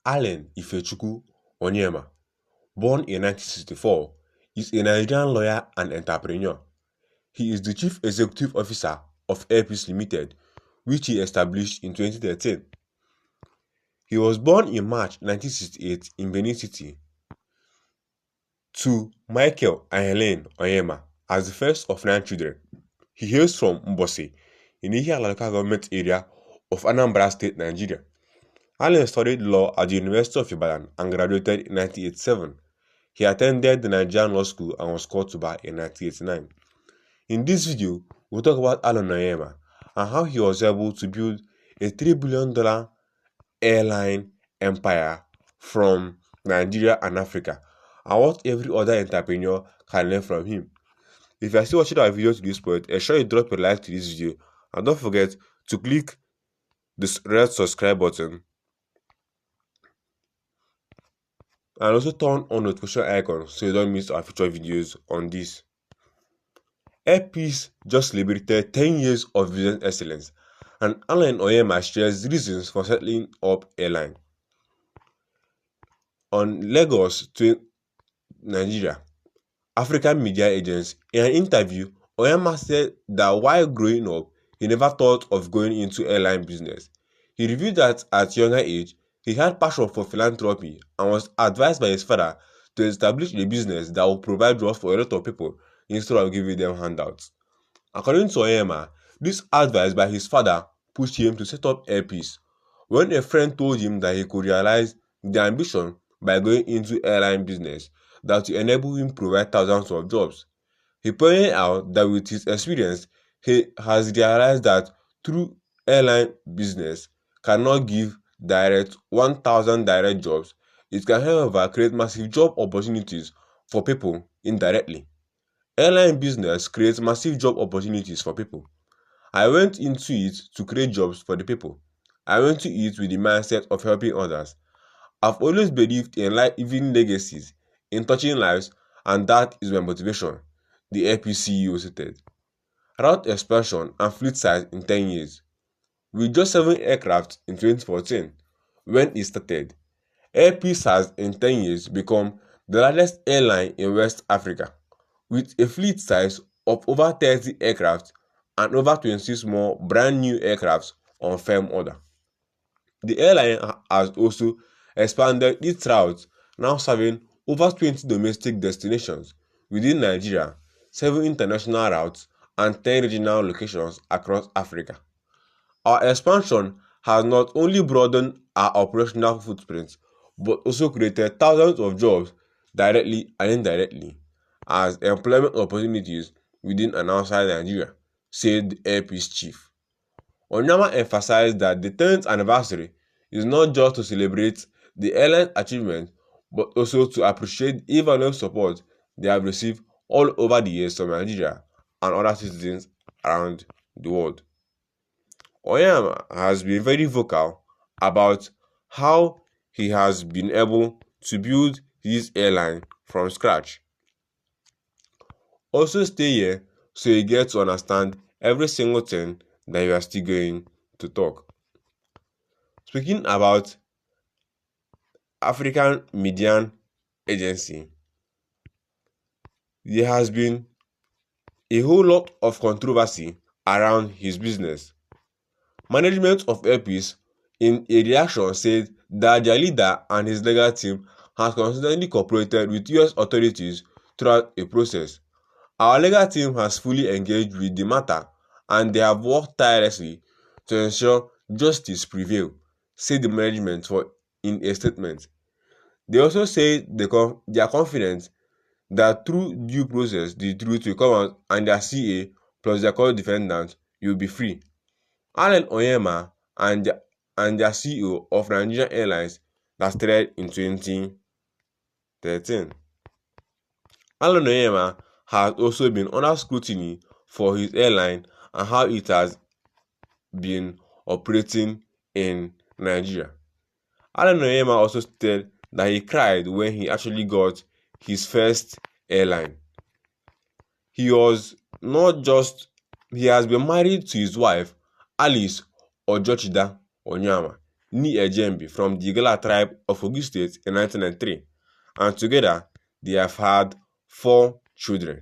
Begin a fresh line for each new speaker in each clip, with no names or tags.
Allen Ifechukwu Onyema, born in 1964, is a Nigerian lawyer and entrepreneur. He is the Chief Executive Officer of Air Peace Limited, which he established in 2013. He was born in March 1968 in Benin City to Michael and Helene Onyema as the first of 9 children. He hails from Mbosi, in the local government area of Anambra State, Nigeria. Allen studied law at the University of Ibadan and graduated in 1987. He attended the Nigerian Law School and was called to bar in 1989. In this video, we'll talk about Allen Onyema and how he was able to build a $3 billion airline empire from Nigeria and Africa, and what every other entrepreneur can learn from him. If you are still watching our video to this point, ensure you drop a like to this video and don't forget to click the red subscribe button and also turn on notification icon so you don't miss our future videos on this. Air Peace just celebrated 10 years of business excellence, and Allen Onyema shares reasons for settling up airline. On Lagos to Nigeria, African media agents, in an interview, Onyema said that while growing up, he never thought of going into airline business. He revealed that at a younger age, he had passion for philanthropy and was advised by his father to establish a business that would provide jobs for a lot of people instead of giving them handouts. According to Onyema, this advice by his father pushed him to set up Air Peace. When a friend told him that he could realize the ambition by going into airline business that will enable him provide thousands of jobs, he pointed out that with his experience, he has realized that through airline business cannot give 1,000 direct jobs. It can, however, create massive job opportunities for people indirectly. Airline business creates massive job opportunities for people. I went into it to create jobs for the people. I went to it with the mindset of helping others. I've always believed in leaving legacies, in touching lives, and that is my motivation, the Air Peace CEO stated. Route expansion and fleet size in 10 years. With just 7 aircraft in 2014, when it started, Air Peace has in 10 years become the largest airline in West Africa, with a fleet size of over 30 aircraft and over 26 more brand new aircraft on firm order. The airline has also expanded its routes, now serving over 20 domestic destinations within Nigeria, 7 international routes, and 10 regional locations across Africa. Our expansion has not only broadened our operational footprint, but also created thousands of jobs directly and indirectly as employment opportunities within and outside Nigeria, said the Air Peace chief. Onyema emphasized that the 10th anniversary is not just to celebrate the airline's achievement, but also to appreciate the invaluable support they have received all over the years from Nigeria and other citizens around the world. Onyema has been very vocal about how he has been able to build his airline from scratch. Also stay here so you get to understand every single thing that you are still going to talk. Speaking about African Media Agency, there has been a whole lot of controversy around his business. Management of Air Peace, in a reaction, said that their leader and his legal team has consistently cooperated with US authorities throughout the process. Our legal team has fully engaged with the matter and they have worked tirelessly to ensure justice prevails, said the management in a statement. They also said they are confident that through due process the truth will come out and their CA plus their co-defendants will be free. Allen Onyema and their CEO of Nigerian Airlines that started in 2013. Allen Onyema has also been under scrutiny for his airline and how it has been operating in Nigeria. Allen Onyema also stated that he cried when he actually got his first airline. He has been married to his wife, Alice Ojochida Onyema. Onyema from the Igala tribe of Ogun State in 1993, and together they have had 4 children.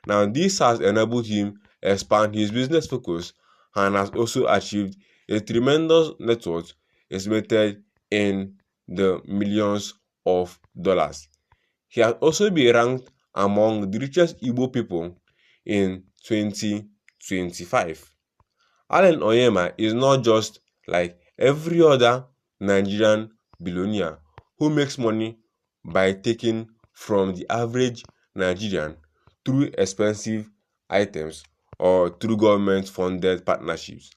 Now, this has enabled him expand his business focus and has also achieved a tremendous net worth estimated in the millions of dollars. He has also been ranked among the richest Igbo people in 2025. Onyema is not just like every other Nigerian billionaire who makes money by taking from the average Nigerian through expensive items or through government-funded partnerships.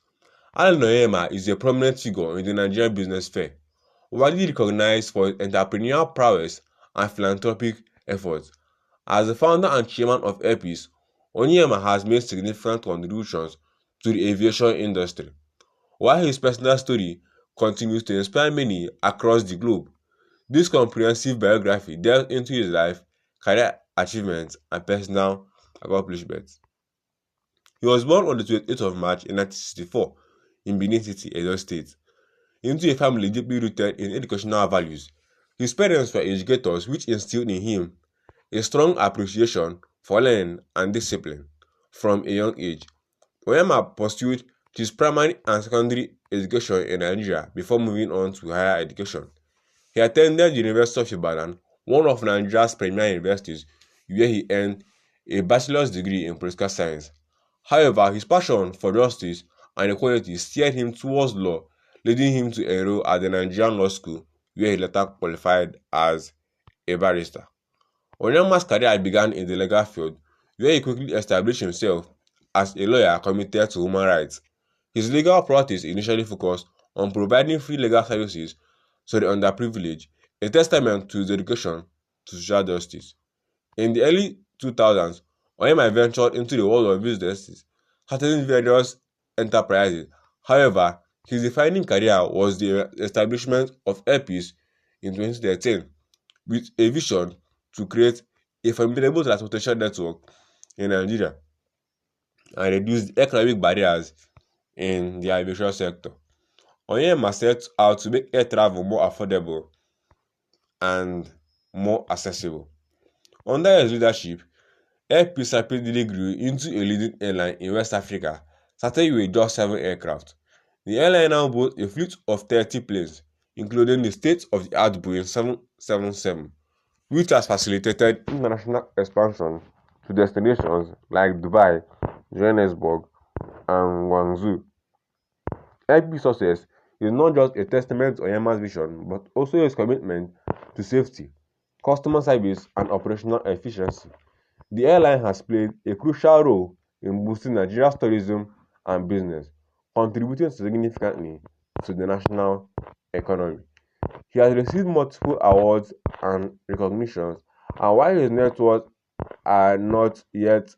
Onyema is a prominent figure in the Nigerian business sphere, widely recognized for his entrepreneurial prowess and philanthropic efforts. As the founder and chairman of Airpeace, Onyema has made significant contributions to the aviation industry, while his personal story continues to inspire many across the globe. This comprehensive biography delves into his life, career achievements, and personal accomplishments. He was born on the 28th of March in 1964 in Benin City, Edo State, into a family deeply rooted in educational values. His parents were educators, which instilled in him a strong appreciation for learning and discipline from a young age. Onyema pursued his primary and secondary education in Nigeria before moving on to higher education. He attended the University of Ibadan, one of Nigeria's premier universities, where he earned a bachelor's degree in political science. However, his passion for justice and equality steered him towards law, leading him to enroll at the Nigerian Law School, where he later qualified as a barrister. Onyema's career began in the legal field, where he quickly established himself as a lawyer committed to human rights. His legal practice initially focused on providing free legal services to the underprivileged, a testament to his dedication to social justice. In the early 2000s, Onyema ventured into the world of business, starting various enterprises. However, his defining career was the establishment of Airpeace in 2013, with a vision to create a formidable transportation network in Nigeria and reduce the economic barriers in the aviation sector. Onyema set out to make air travel more affordable and more accessible. Under his leadership, Airpeace rapidly grew into a leading airline in West Africa, starting with just 7 aircraft. The airline now boasts a fleet of 30 planes, including the state-of-the-art Boeing 777, which has facilitated international expansion to destinations like Dubai, Johannesburg, and Guangzhou. Airpeace success is not just a testament to Onyema's vision, but also his commitment to safety, customer service, and operational efficiency. The airline has played a crucial role in boosting Nigeria's tourism and business, contributing significantly to the national economy. He has received multiple awards and recognitions, and while his net worth are not yet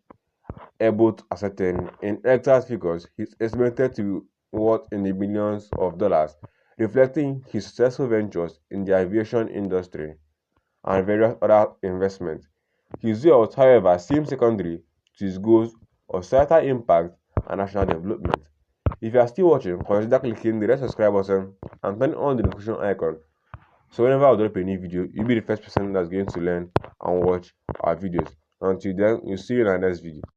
able to ascertain in exact figures, he is estimated to be worth in the billions of dollars, reflecting his successful ventures in the aviation industry and various other investments. His wealth, however, seems secondary to his goals of societal impact and national development. If you are still watching, consider clicking the red subscribe button and turning on the notification icon so whenever I drop a new video, you'll be the first person that's going to learn and watch our videos. Until then, we'll see you in our next video.